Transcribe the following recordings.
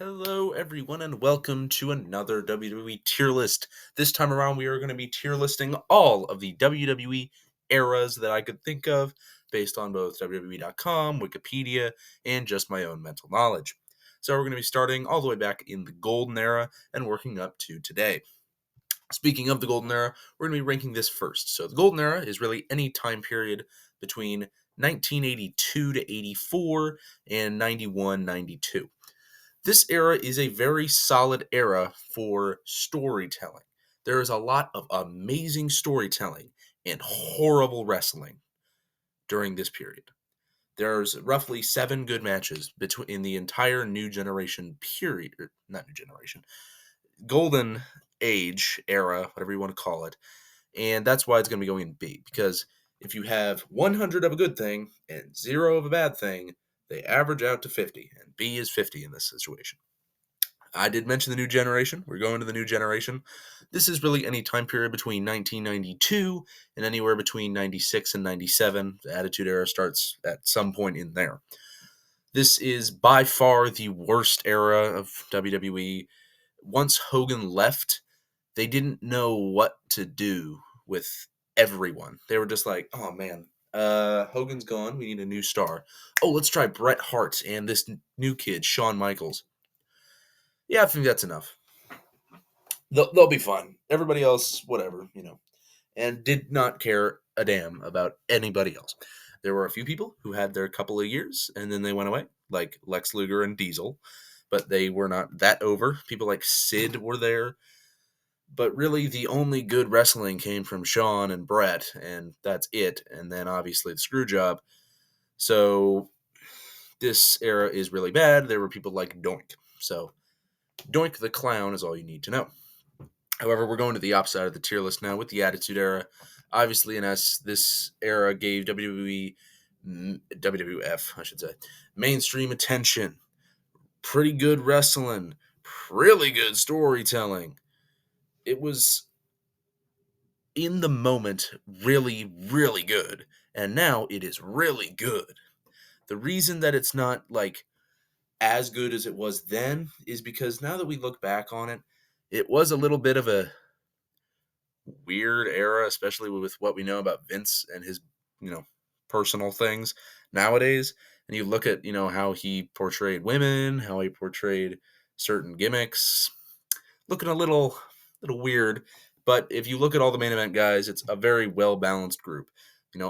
Hello, everyone, and welcome to another WWE tier list. This time around, we are going to be tier listing all of the WWE eras that I could think of based on both WWE.com, Wikipedia, and just my own mental knowledge. So, we're going to be starting all the way back in the Golden Era and working up to today. Speaking of the Golden Era, we're going to be ranking this first. So, the Golden Era is really any time period between 1982 to 84 and 91-92. This era is a very solid era for storytelling. There is a lot of amazing storytelling and horrible wrestling during this period. There's roughly 7 good matches between in the entire New Generation period, not New Generation, Golden Age era, whatever you want to call it, and that's why it's going to be going in B, because if you have 100 of a good thing and 0 of a bad thing, they average out to 50, and B is 50 in this situation. I did mention the new generation. We're going to the new generation. This is really any time period between 1992 and anywhere between 96 and 97. The Attitude Era starts at some point in there. This is by far the worst era of WWE. Once Hogan left, they didn't know what to do with everyone. They were just like, oh man, Hogan's gone. We need a new star. Oh, let's try Bret Hart and this new kid, Shawn Michaels. Yeah, I think that's enough. They'll be fine. Everybody else, whatever. And did not care a damn about anybody else. There were a few people who had their couple of years and then they went away, like Lex Luger and Diesel, but they were not that over. People like Sid were there, but really the only good wrestling came from Shawn and Bret, and that's it. And then obviously the screw job. So this era is really bad. There were people like Doink. So Doink the Clown is all you need to know. However, we're going to the opposite side of the tier list now with the Attitude Era. Obviously, in us, this era gave WWE, WWF, I should say, mainstream attention, pretty good wrestling, really good storytelling. It was, in the moment, really, really good. And now it is really good. The reason that it's not, as good as it was then is because now that we look back on it, it was a little bit of a weird era, especially with what we know about Vince and his, personal things nowadays. And you look at, how he portrayed women, how he portrayed certain gimmicks, looking a little weird. But if you look at all the main event guys, it's a very well balanced group.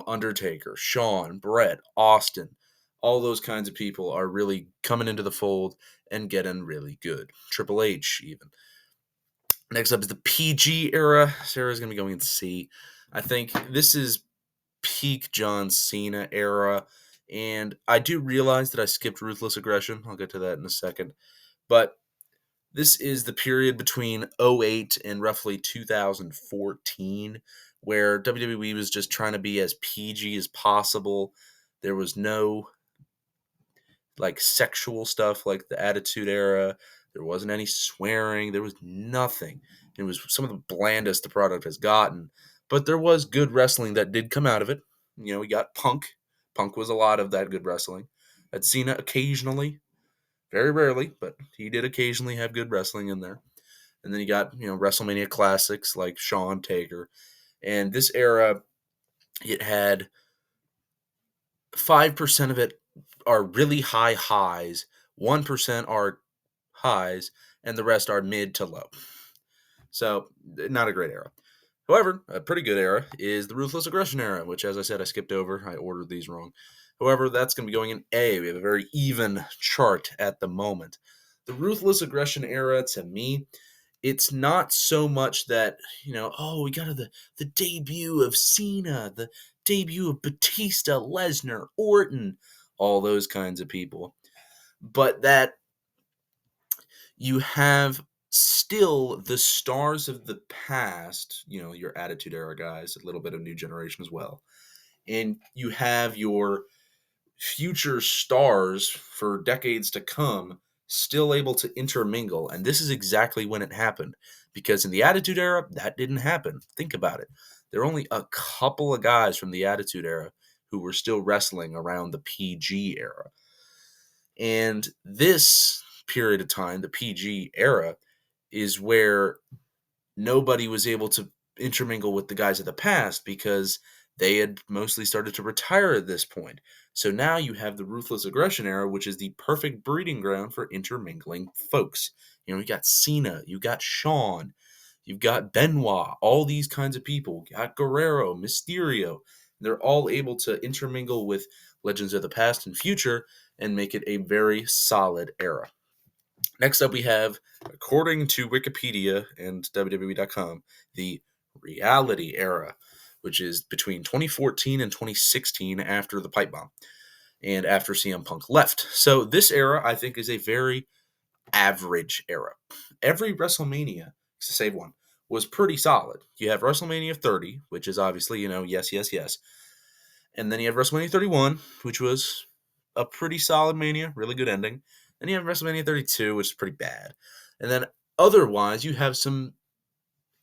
Undertaker, Shawn, Bret, Austin, all those kinds of people are really coming into the fold and getting really good. Triple H, even. Next up is the PG era. Sarah's going to be going in C. I think this is peak John Cena era. And I do realize that I skipped Ruthless Aggression. I'll get to that in a second. But this is the period between '08 and roughly 2014 where WWE was just trying to be as PG as possible. There was no sexual stuff like the Attitude Era. There wasn't any swearing. There was nothing. It was some of the blandest the product has gotten. But there was good wrestling that did come out of it. We got Punk. Punk was a lot of that good wrestling. Had Cena occasionally, very rarely, but he did occasionally have good wrestling in there. And then you got, WrestleMania classics like Shawn, Taker. And this era, it had 5% of it are really high highs, 1% are highs, and the rest are mid to low. So, not a great era. However, a pretty good era is the Ruthless Aggression era, which, as I said, I skipped over. I ordered these wrong. However, that's going to be going in A. We have a very even chart at the moment. The Ruthless Aggression era, to me, it's not so much that, we got the debut of Cena, the debut of Batista, Lesnar, Orton, all those kinds of people. But that you have still the stars of the past, your Attitude Era guys, a little bit of New Generation as well. And you have your future stars for decades to come still able to intermingle. And this is exactly when it happened. Because in the Attitude Era, that didn't happen. Think about it. There are only a couple of guys from the Attitude Era who were still wrestling around the PG era. And this period of time, the PG era, is where nobody was able to intermingle with the guys of the past because they had mostly started to retire at this point. So now you have the Ruthless Aggression era, which is the perfect breeding ground for intermingling folks. You got Cena, you got Shawn, you've got Benoit, all these kinds of people. You got Guerrero, Mysterio. They're all able to intermingle with legends of the past and future and make it a very solid era. Next up, we have, according to Wikipedia and WWE.com, the reality era, which is between 2014 and 2016 after the pipe bomb and after CM Punk left. So this era, I think, is a very average era. Every WrestleMania, to save one, was pretty solid. You have WrestleMania 30, which is obviously, yes, yes, yes. And then you have WrestleMania 31, which was a pretty solid Mania, really good ending. Then you have WrestleMania 32, which is pretty bad. And then otherwise, you have some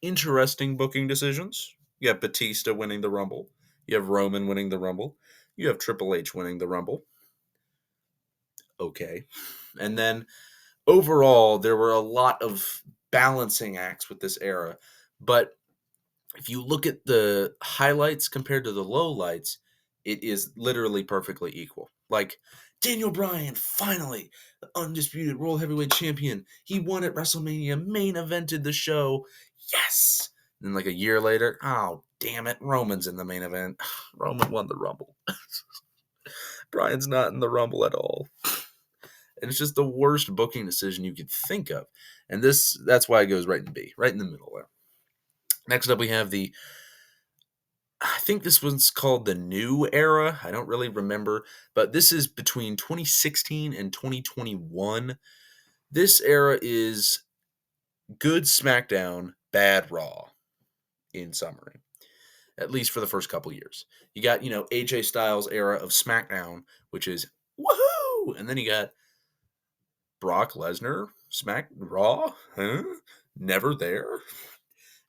interesting booking decisions. You have Batista winning the Rumble. You have Roman winning the Rumble. You have Triple H winning the Rumble. Okay. And then overall, there were a lot of balancing acts with this era. But if you look at the highlights compared to the lowlights, it is literally perfectly equal. Like, Daniel Bryan, finally, the undisputed World Heavyweight Champion. He won at WrestleMania, main evented the show. Yes! And then, like, a year later, oh, damn it, Roman's in the main event. Roman won the Rumble. Bryan's not in the Rumble at all. And it's just the worst booking decision you could think of. And that's why it goes right in B, right in the middle there. Next up, we have I think this one's called the New Era. I don't really remember, but this is between 2016 and 2021. This era is good SmackDown, bad Raw, in summary, at least for the first couple years. You got, AJ Styles' era of SmackDown, which is woohoo! And then you got Brock Lesnar, Raw, huh? Never there.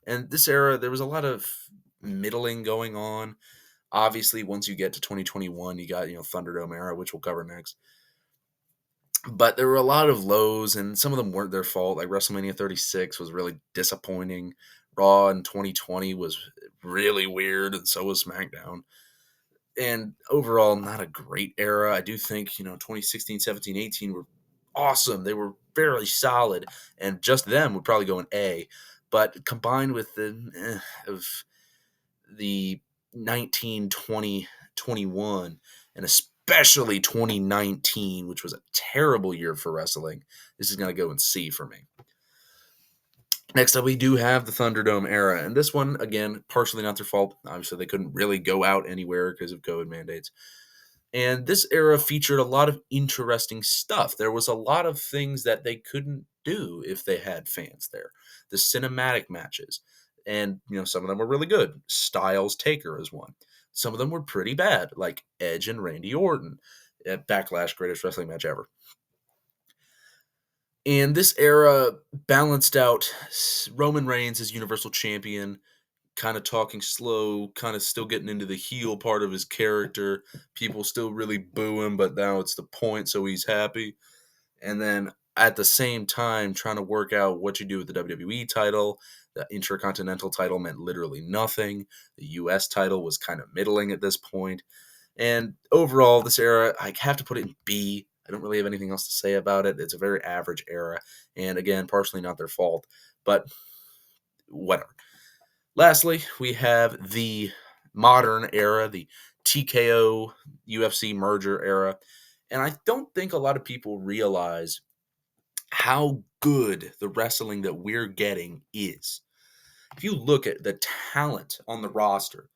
And this era, there was a lot of middling going on. Obviously, once you get to 2021, you got, Thunderdome era, which we'll cover next. But there were a lot of lows, and some of them weren't their fault. Like WrestleMania 36 was really disappointing. Raw in 2020 was really weird, and so was SmackDown. And overall, not a great era. I do think, 2016, 17, 18 were awesome. They were fairly solid, and just them would probably go in A. But combined with the 19, 20, 21, and especially 2019, which was a terrible year for wrestling, this is going to go in C for me. Next up, we do have the Thunderdome era, and this one, again, partially not their fault. Obviously, they couldn't really go out anywhere because of COVID mandates. And this era featured a lot of interesting stuff. There was a lot of things that they couldn't do if they had fans there. The cinematic matches. And, some of them were really good. Styles Taker is one. Some of them were pretty bad, like Edge and Randy Orton at Backlash, greatest wrestling match ever. And this era balanced out Roman Reigns as Universal Champion, kind of talking slow, kind of still getting into the heel part of his character. People still really boo him, but now it's the point, so he's happy. And then at the same time, trying to work out what you do with the WWE title. The Intercontinental title meant literally nothing. The US title was kind of middling at this point. And overall, this era, I have to put it in B. I don't really have anything else to say about it. It's a very average era. And again, partially not their fault, but whatever. Lastly, we have the modern era, the TKO UFC merger era. And I don't think a lot of people realize how good the wrestling that we're getting is. If you look at the talent on the roster,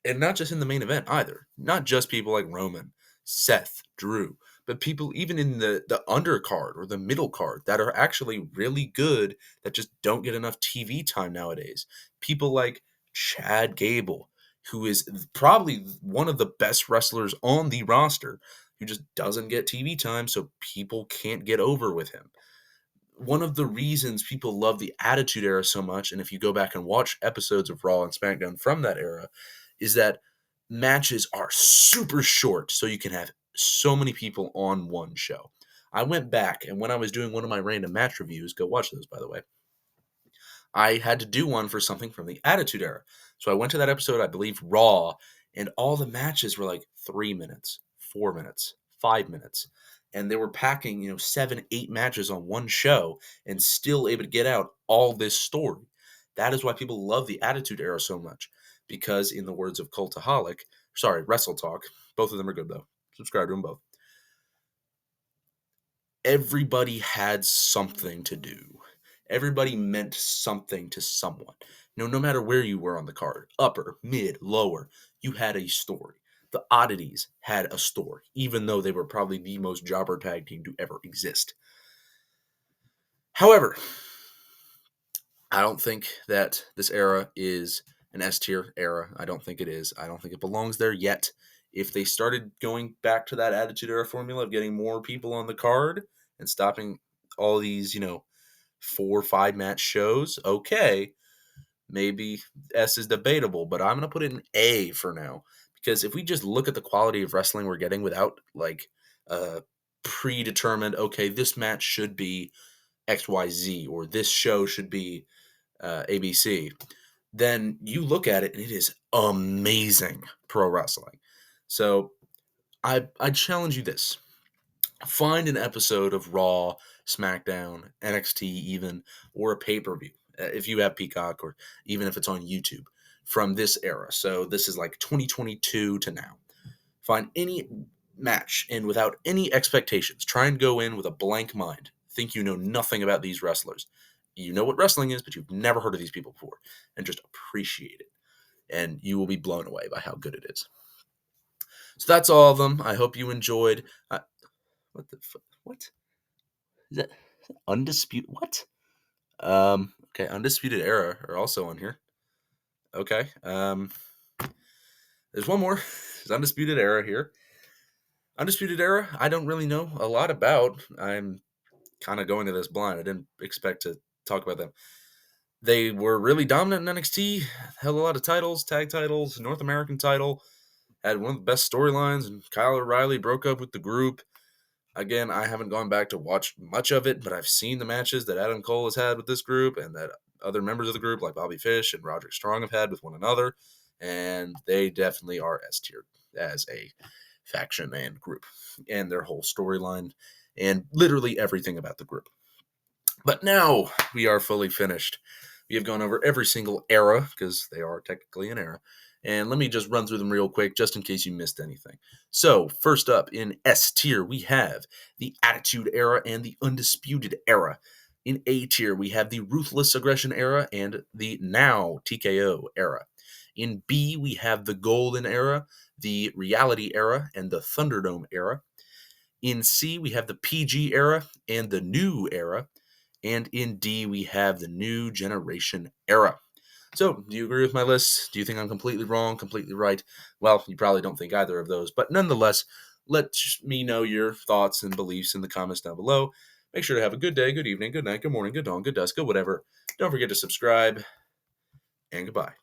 and not just in the main event either, not just people like Roman, Seth, Drew, but people even in the undercard or the middle card that are actually really good that just don't get enough TV time nowadays. People like Chad Gable, who is probably one of the best wrestlers on the roster, who just doesn't get TV time, so people can't get over with him. One of the reasons people love the Attitude Era so much, and if you go back and watch episodes of Raw and SmackDown from that era, is that matches are super short, so you can have so many people on one show. I went back, and when I was doing one of my random match reviews, go watch those, by the way, I had to do one for something from the Attitude Era. So I went to that episode, I believe Raw, and all the matches were like 3 minutes, 4 minutes, 5 minutes. And they were packing, 7, 8 matches on one show and still able to get out all this story. That is why people love the Attitude Era so much. Because, in the words of Wrestle Talk, both of them are good though. Subscribe to them both. Everybody had something to do. Everybody meant something to someone. No matter where you were on the card, upper, mid, lower, you had a story. The Oddities had a story, even though they were probably the most jobber tag team to ever exist. However, I don't think that this era is an S tier era. I don't think it is. I don't think it belongs there yet. If they started going back to that Attitude Era formula of getting more people on the card and stopping all these, 4 or 5 match shows, okay, maybe S is debatable, but I'm going to put it in A for now. Because if we just look at the quality of wrestling we're getting without, like, predetermined, okay, this match should be XYZ, or this show should be ABC, then you look at it and it is amazing pro wrestling. So I challenge you this. Find an episode of Raw, SmackDown, NXT even, or a pay-per-view, if you have Peacock, or even if it's on YouTube, from this era. So this is like 2022 to now. Find any match, and without any expectations, try and go in with a blank mind. Think you know nothing about these wrestlers. You know what wrestling is, but you've never heard of these people before, and just appreciate it. And you will be blown away by how good it is. So that's all of them. I hope you enjoyed. What the fuck? What? Is that Undisputed? What? Okay, Undisputed Era are also on here. Okay. There's one more. There's Undisputed Era here. Undisputed Era, I don't really know a lot about. I'm kind of going to this blind. I didn't expect to talk about them. They were really dominant in NXT, held a lot of titles, tag titles, North American title, had one of the best storylines, and Kyle O'Reilly broke up with the group. Again, I haven't gone back to watch much of it, but I've seen the matches that Adam Cole has had with this group and that other members of the group like Bobby Fish and Roderick Strong have had with one another, and they definitely are S-tiered as a faction and group, and their whole storyline, and literally everything about the group. But now we are fully finished. We have gone over every single era, because they are technically an era. And let me just run through them real quick, just in case you missed anything. So, first up in S tier, we have the Attitude Era and the Undisputed Era. In A tier, we have the Ruthless Aggression Era and the now TKO Era. In B, we have the Golden Era, the Reality Era, and the Thunderdome Era. In C, we have the PG Era and the New Era. And in D, we have the New Generation Era. So, do you agree with my list? Do you think I'm completely wrong, completely right? Well, you probably don't think either of those, but nonetheless, let me know your thoughts and beliefs in the comments down below. Make sure to have a good day, good evening, good night, good morning, good dawn, good dusk, good whatever. Don't forget to subscribe, and goodbye.